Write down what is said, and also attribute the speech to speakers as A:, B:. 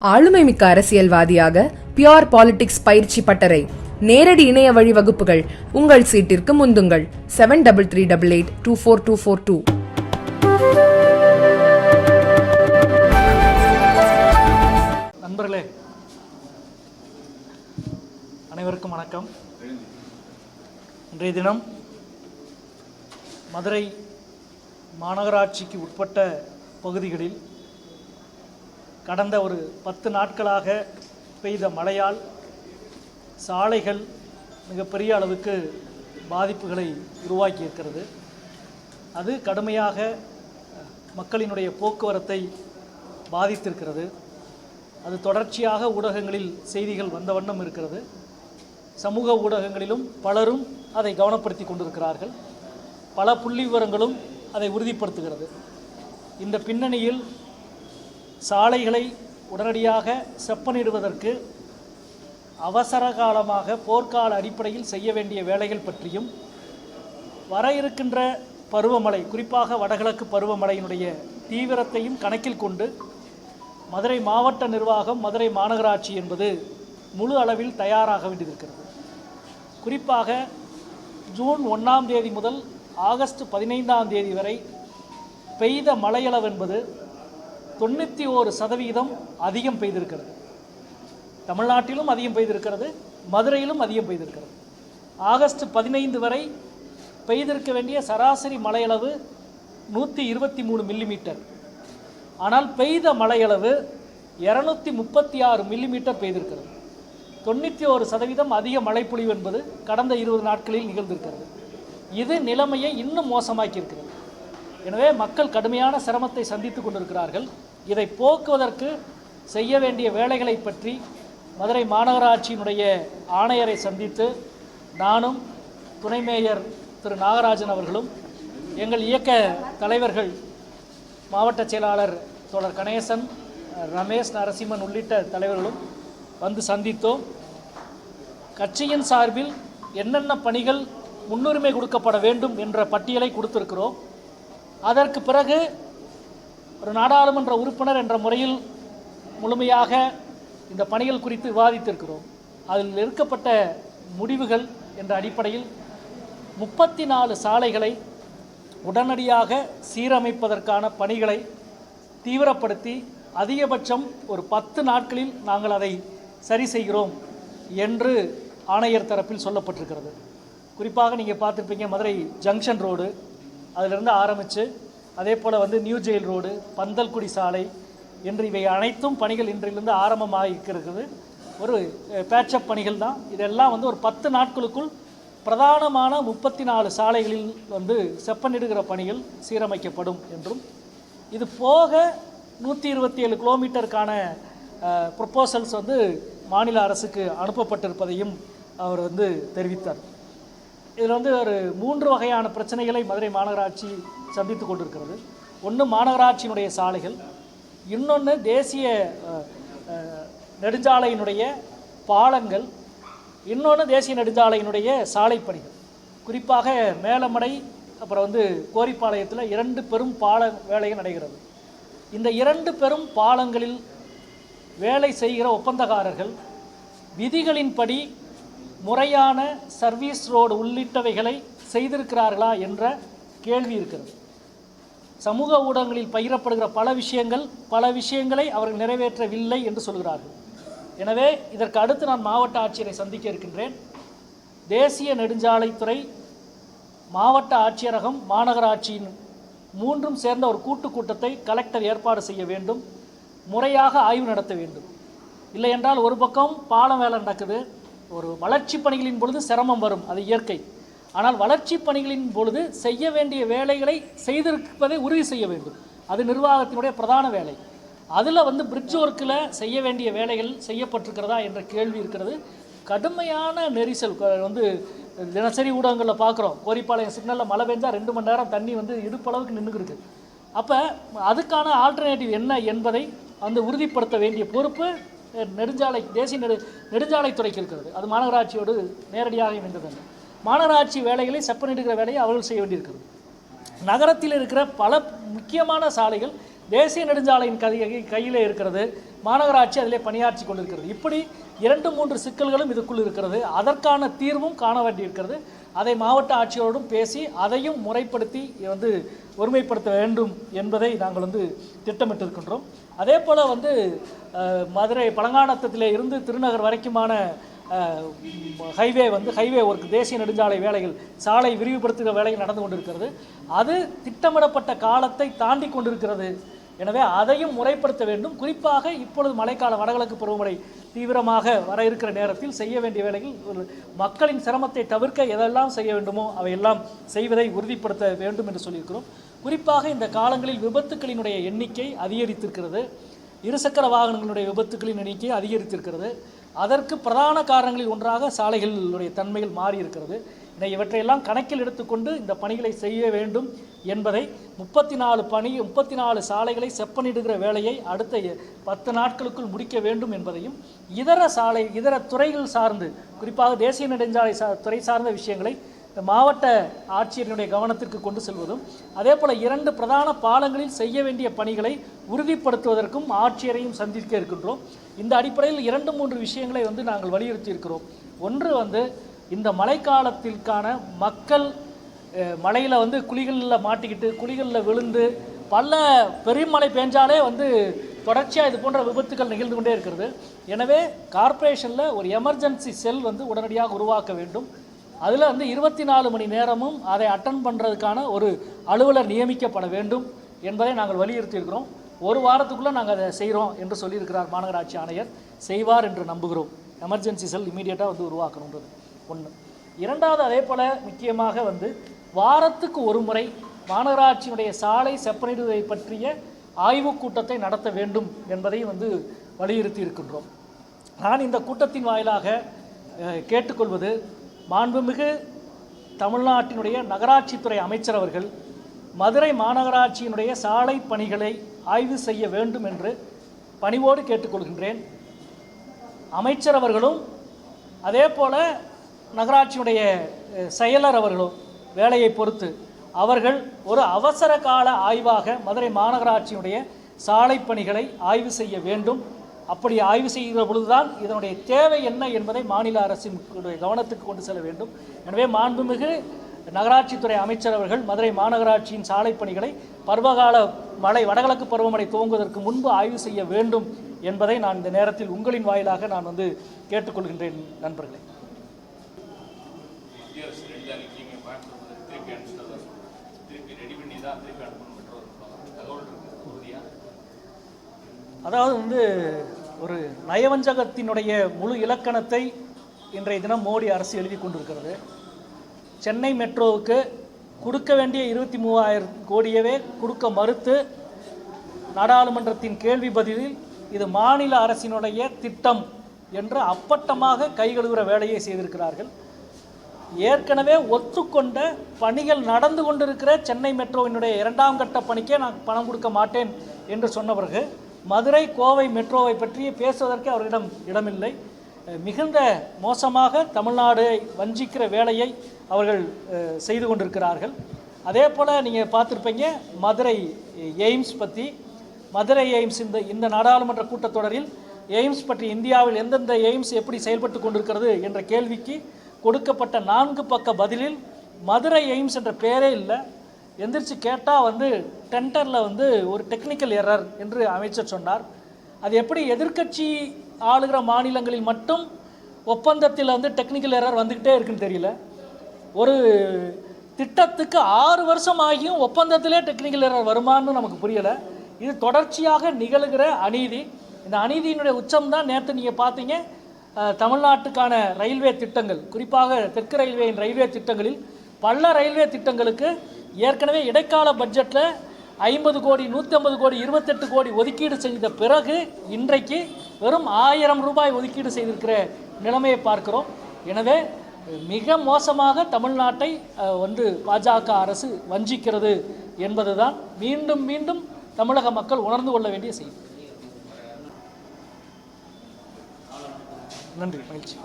A: ஆளுமைமிக்க அரசியல்வாதியாக pure politics பயிற்சி பட்டறை நேரடி இணைய வழி வகுப்புகள் உங்கள் சீட்டிற்கு முந்துங்கள் 7338824242.
B: நண்பர்களே அனைவருக்கும் வணக்கம். இன்றைய தினம் மதுரை மாநகராட்சிக்கு உட்பட்ட பகுதிகளில் கடந்த ஒரு 10 நாட்களாக பெய்த மழையால் சாலைகள் மிகப்பெரிய அளவுக்கு பாதிப்புகளை உருவாக்கியிருக்கிறது. அது கடுமையாக மக்களினுடைய போக்குவரத்தை பாதித்திருக்கிறது. அது தொடர்ச்சியாக ஊடகங்களில் செய்திகள் வந்த வண்ணம் இருக்கிறது. சமூக ஊடகங்களிலும் பலரும் அதை கவனப்படுத்தி கொண்டிருக்கிறார்கள். பல புள்ளி விவரங்களும் அதை உறுதிப்படுத்துகிறது. இந்த பின்னணியில் சாலைகளை உடனடியாக செப்பனிடுவதற்கு அவசர காலமாக போர்க்கால அடிப்படையில் செய்ய வேண்டிய வேலைகள் பற்றியும், வர இருக்கின்ற பருவமழை, குறிப்பாக வடகிழக்கு பருவமழையினுடைய தீவிரத்தையும் கணக்கில் கொண்டு மதுரை மாவட்ட நிர்வாகம், மதுரை மாநகராட்சி என்பது முழு அளவில் தயாராக வேண்டியிருக்கிறது. குறிப்பாக ஜூன் 1ஆம் தேதி முதல் ஆகஸ்ட் 15ஆம் தேதி வரை பெய்த மழையளவு என்பது 91% அதிகம் பெய்திருக்கிறது. தமிழ்நாட்டிலும் அதிகம் பெய்திருக்கிறது, மதுரையிலும் அதிகம் பெய்திருக்கிறது. ஆகஸ்ட் 15 வரை பெய்திருக்க வேண்டிய சராசரி மழையளவு 123 மில்லிமீட்டர். ஆனால் பெய்த மழையளவு 236 மில்லிமீட்டர் பெய்திருக்கிறது. 91% அதிக மழைப்பொழிவு என்பது கடந்த 20 நாட்களில் நிகழ்ந்திருக்கிறது. இது நிலைமையை இன்னும் மோசமாக்கியிருக்கிறது. எனவே மக்கள் கடுமையான சிரமத்தை சந்தித்து கொண்டிருக்கிறார்கள். இதை போக்குவதற்கு செய்ய வேண்டிய வேலைகளை பற்றி மதுரை மாநகராட்சியினுடைய ஆணையரை சந்தித்து நானும் துணை மேயர் திரு நாகராஜன் அவர்களும், எங்கள் இயக்க தலைவர்கள் மாவட்ட செயலாளர் தோழர் கணேசன், ரமேஷ், நரசிம்மன் உள்ளிட்ட தலைவர்களும் வந்து சந்தித்தோம். கட்சியின் சார்பில் என்னென்ன பணிகள் முன்னுரிமை கொடுக்கப்பட வேண்டும் என்ற பட்டியலை கொடுத்திருக்கிறோம். அதற்கு பிறகு ஒரு நாடாளுமன்ற உறுப்பினர் என்ற முறையில் முழுமையாக இந்த பணிகள் குறித்து விவாதித்திருக்கிறோம். அதில் எடுக்கப்பட்ட முடிவுகள் என்ற அடிப்படையில் 34 சாலைகளை உடனடியாக சீரமைப்பதற்கான பணிகளை தீவிரப்படுத்தி அதிகபட்சம் ஒரு 10 நாட்களில் நாங்கள் அதை சரி செய்கிறோம் என்று ஆணையர் தரப்பில் சொல்லப்பட்டிருக்கிறது. குறிப்பாக நீங்கள் பார்த்துருப்பீங்க, மதுரை ஜங்ஷன் ரோடு அதிலிருந்து ஆரம்பித்து அதே போல் நியூ ஜெயில் ரோடு, பந்தல்குடி சாலை என்று இவை அனைத்தும் பணிகள் இன்றிலிருந்து ஆரம்பமாக இருக்கிறது. ஒரு பேட்சப் பணிகள் தான். இதெல்லாம் ஒரு 10 நாட்களுக்குள் பிரதானமான 34 சாலைகளில் செப்பனிடுகிற பணிகள் சீரமைக்கப்படும் என்றும், இது போக 127 கிலோமீட்டருக்கான ப்ரொப்போசல்ஸ் மாநில அரசுக்கு அனுப்பப்பட்டிருப்பதையும் அவர் தெரிவித்தார். இதில் ஒரு 3 வகையான பிரச்சனைகளை மதுரை மாநகராட்சி சந்தித்து கொண்டிருக்கிறது. ஒன்று மாநகராட்சியினுடைய சாலைகள், இன்னொன்று தேசிய நெடுஞ்சாலையினுடைய பாலங்கள், இன்னொன்று தேசிய நெடுஞ்சாலையினுடைய சாலை பணிகள். குறிப்பாக மேலமடை அப்புறம் கோரிப்பாளையத்தில் 2 பெரும் பால வேலைகள் நடைகிறது. இந்த 2 பெரும் பாலங்களில் வேலை செய்கிற ஒப்பந்தக்காரர்கள் விதிகளின்படி முறையான சர்வீஸ் ரோடு உள்ளிட்டவைகளை செய்திருக்கிறார்களா என்ற கேள்வி இருக்கிறது. சமூக ஊடகங்களில் பகிரப்படுகிற பல விஷயங்களை அவர்கள் நிறைவேற்றவில்லை என்று சொல்கிறார்கள். எனவே இதற்கு அடுத்து நான் மாவட்ட ஆட்சியரை சந்திக்க இருக்கின்றேன். தேசிய நெடுஞ்சாலைத்துறை, மாவட்ட ஆட்சியரகம், மாநகராட்சியின் 3ம் சேர்ந்த ஒரு கூட்டத்தை கலெக்டர் ஏற்பாடு செய்ய வேண்டும். முறையாக ஆய்வு நடத்த வேண்டும். இல்லை என்றால் ஒரு பக்கம் பாலம் வேலை நடக்குது. ஒரு வளர்ச்சி பணிகளின் பொழுது சிரமம் வரும், அது இயற்கை. ஆனால் வளர்ச்சி பணிகளின் பொழுது செய்ய வேண்டிய வேலைகளை செய்திருப்பதை உறுதி செய்ய வேண்டும். அது நிர்வாகத்தினுடைய பிரதான வேலை. அதில் பிரிட்ஜ் ஒர்க்கில் செய்ய வேண்டிய வேலைகள் செய்யப்பட்டிருக்கிறதா என்ற கேள்வி இருக்கிறது. கடுமையான நெரிசல் தினசரி ஊடகங்களில் பார்க்குறோம். கோரிப்பாளையம் சிக்னலில் மழை பெஞ்சால் 2 மணி நேரம் தண்ணி இடுப்பளவுக்கு நின்றுருக்கு. அப்போ அதுக்கான ஆல்டர்னேட்டிவ் என்ன என்பதை உறுதிப்படுத்த வேண்டிய பொறுப்பு தேசிய நெடுஞ்சாலைத்துறைக்கு இருக்கிறது. அது மாநகராட்சியோடு நேரடியாக இணைந்தது. மாநகராட்சி வேலைகளை செப்பனிடுகிற வேலையை அவர்கள் செய்ய வேண்டியிருக்கிறது. நகரத்தில் இருக்கிற பல முக்கியமான சாலைகள் தேசிய நெடுஞ்சாலையின் கையிலே இருக்கிறது. மாநகராட்சி அதிலே பணியாற்றி கொண்டிருக்கிறது. இப்படி 2-3 சிக்கல்களும் இதுக்குள் இருக்கிறது. அதற்கான தீர்வும் காண வேண்டியிருக்கிறது. அதை மாவட்ட ஆட்சியரோடும் பேசி அதையும் முறைப்படுத்தி ஒருமைப்படுத்த வேண்டும் என்பதை நாங்கள் திட்டமிட்டிருக்கின்றோம். அதே போல் மதுரை பழங்கானத்திலே இருந்து திருநகர் வரைக்குமான ஹைவே ஒர்க், தேசிய நெடுஞ்சாலை வேலைகள், சாலை விரிவுபடுத்துகிற வேலைகள் நடந்து கொண்டிருக்கிறது. அது திட்டமிடப்பட்ட காலத்தை தாண்டி கொண்டிருக்கிறது. எனவே அதையும் முறைப்படுத்த வேண்டும். குறிப்பாக இப்பொழுது மழைக்கால வடகிழக்கு பருவமழை தீவிரமாக வர இருக்கிற நேரத்தில் செய்ய வேண்டிய வேலைகள் மக்களின் சிரமத்தை தவிர்க்க எதெல்லாம் செய்ய வேண்டுமோ அவையெல்லாம் செய்வதை உறுதிப்படுத்த வேண்டும் என்று சொல்லியிருக்கிறோம். குறிப்பாக இந்த காலங்களில் விபத்துக்களினுடைய எண்ணிக்கை அதிகரித்திருக்கிறது. இருசக்கர வாகனங்களுடைய விபத்துக்களின் எண்ணிக்கை அதிகரித்திருக்கிறது. அதற்கு பிரதான காரணங்களில் ஒன்றாக சாலைகளுடைய தன்மைகள் மாறி இருக்கிறது. இவற்றையெல்லாம் கணக்கில் எடுத்துக்கொண்டு இந்த பணிகளை செய்ய வேண்டும் என்பதை 34 சாலைகளை செப்பனிடுகிற வேலையை அடுத்த 10 நாட்களுக்குள் முடிக்க வேண்டும் என்பதையும் இதர துறைகள் சார்ந்து, குறிப்பாக தேசிய நெடுஞ்சாலை துறை சார்ந்த விஷயங்களை மாவட்ட ஆட்சியரினுடைய கவனத்திற்கு கொண்டு செல்வதும், அதே போல் 2 பிரதான பாலங்களில் செய்ய வேண்டிய பணிகளை உறுதிப்படுத்துவதற்கும் ஆட்சியரையும் சந்திக்க இருக்கின்றோம். இந்த அடிப்படையில் 2-3 விஷயங்களை நாங்கள் வலியுறுத்தி இருக்கிறோம். ஒன்று இந்த மழைக்காலத்திற்கான மக்கள் மழையில் குழிகளில் மாட்டிக்கிட்டு குழிகளில் விழுந்து பெருமழை பெஞ்சாலே தொடர்ச்சியாக இது போன்ற விபத்துகள் நிகழ்ந்து கொண்டே இருக்கிறது. எனவே கார்ப்பரேஷனில் ஒரு எமர்ஜென்சி செல் உடனடியாக உருவாக்க வேண்டும். அதில் 24 மணி நேரமும் அதை அட்டன் பண்ணுறதுக்கான ஒரு அலுவலர் நியமிக்கப்பட வேண்டும் என்பதை நாங்கள் வலியுறுத்தி இருக்கிறோம். 1 வாரத்துக்குள்ளே நாங்கள் அதை செய்கிறோம் என்று சொல்லியிருக்கிறார் மாநகராட்சி ஆணையர். செய்வார் என்று நம்புகிறோம். எமர்ஜென்சி செல் இமீடியட்டாக உருவாக்கணுன்றது ஒன்று. 2வது, அதே போல் முக்கியமாக வாரத்துக்கு ஒரு முறை மாநகராட்சியினுடைய சாலை செப்பனிடுவதை பற்றிய ஆய்வுக் கூட்டத்தை நடத்த வேண்டும் என்பதையும் வலியுறுத்தி இருக்கின்றோம். நான் இந்த கூட்டத்தின் வாயிலாக கேட்டுக்கொள்வது, மாண்புமிகு தமிழ்நாட்டினுடைய நகராட்சித்துறை அமைச்சர் அவர்கள் மதுரை மாநகராட்சியினுடைய சாலை பணிகளை ஆய்வு செய்ய வேண்டும் என்று பணிவோடு கேட்டுக்கொள்கின்றேன். அமைச்சர் அவர்களும் அதே போல் நகராட்சியினுடைய செயலர் அவர்களும் வேலையை பொறுத்து அவர்கள் ஒரு அவசர கால ஆய்வாக மதுரை மாநகராட்சியினுடைய சாலை பணிகளை ஆய்வு செய்ய வேண்டும். அப்படி ஆய்வு செய்கிற பொழுதுதான் இதனுடைய தேவை என்ன என்பதை மாநில அரசின் கவனத்துக்கு கொண்டு செல்ல வேண்டும். எனவே மாண்புமிகு நகராட்சித்துறை அமைச்சர் அவர்கள் மதுரை மாநகராட்சியின் சாலை பணிகளை பருவகால வடகிழக்கு பருவமழை துவங்குவதற்கு முன்பு ஆய்வு செய்ய வேண்டும் என்பதை நான் இந்த நேரத்தில் உங்களின் வாயிலாக நான் கேட்டுக்கொள்கின்றேன். நண்பர்களே, அதாவது ஒரு நயவஞ்சகத்தினுடைய முழு இலக்கணத்தை இன்றைய தினம் மோடி அரசு எழுதி கொண்டிருக்கிறது. சென்னை மெட்ரோவுக்கு கொடுக்க வேண்டிய 23,000 கோடியவே கொடுக்க மறுத்து நாடாளுமன்றத்தின் கேள்வி பதிலில் இது மாநில அரசினுடைய திட்டம் என்று அப்பட்டமாக கைகழுவுற வேலையை செய்திருக்கிறார்கள். ஏற்கனவே ஒத்துக்கொண்ட பணிகள் நடந்து கொண்டிருக்கிற சென்னை மெட்ரோவினுடைய 2ஆம் கட்ட பணிக்கே நான் பணம் கொடுக்க மாட்டேன் என்று சொன்னவர்கள் மதுரை கோவை மெட்ரோவை பற்றி பேசுவதற்கு அவரிடம் இடமில்லை. மிகுந்த மோசமாக தமிழ்நாடை வஞ்சிக்கிற வேலையை அவர்கள் செய்து கொண்டிருக்கிறார்கள். அதே போல் நீங்கள் பார்த்துருப்பீங்க மதுரை எய்ம்ஸ் பற்றி. மதுரை எய்ம்ஸ் இந்த நாடாளுமன்ற கூட்டத்தொடரில் எய்ம்ஸ் பற்றி இந்தியாவில் எந்தெந்த எய்ம்ஸ் எப்படி செயல்பட்டு கொண்டிருக்கிறது என்ற கேள்விக்கு கொடுக்கப்பட்ட 4 பக்க பதிலில் மதுரை எய்ம்ஸ் என்ற பேரே இல்லை. எந்திரிச்சு கேட்டால் டெண்டரில் ஒரு டெக்னிக்கல் எரர் என்று அமைச்சர் சொன்னார். அது எப்படி எதிர்க்கட்சி ஆளுகிற மாநிலங்களில் மட்டும் ஒப்பந்தத்தில் டெக்னிக்கல் எரர் வந்துக்கிட்டே இருக்குன்னு தெரியல. ஒரு திட்டத்துக்கு 6 வருஷம் ஆகியும் ஒப்பந்தத்திலே டெக்னிக்கல் எரர் வருமானு நமக்கு புரியலை. இது தொடர்ச்சியாக நிகழ்கிற அநீதி. இந்த அநீதியினுடைய உச்சம்தான் நேற்று நீங்கள் பார்த்தீங்க. தமிழ்நாட்டுக்கான ரயில்வே திட்டங்கள், குறிப்பாக தெற்கு ரயில்வேயின் ரயில்வே திட்டங்களில் பல ரயில்வே திட்டங்களுக்கு ஏற்கனவே இடைக்கால பட்ஜெட்டில் 50 கோடி, 150 கோடி, 28 கோடி ஒதுக்கீடு செய்த பிறகு இன்றைக்கு வெறும் 1000 ரூபாய் ஒதுக்கீடு செய்திருக்கிற நிலைமையை பார்க்கிறோம். எனவே மிக மோசமாக தமிழ்நாட்டை பாஜக அரசு வஞ்சிக்கிறது என்பதுதான் மீண்டும் மீண்டும் தமிழக மக்கள் உணர்ந்து கொள்ள வேண்டிய செய்தி. நன்றி, மகிழ்ச்சி.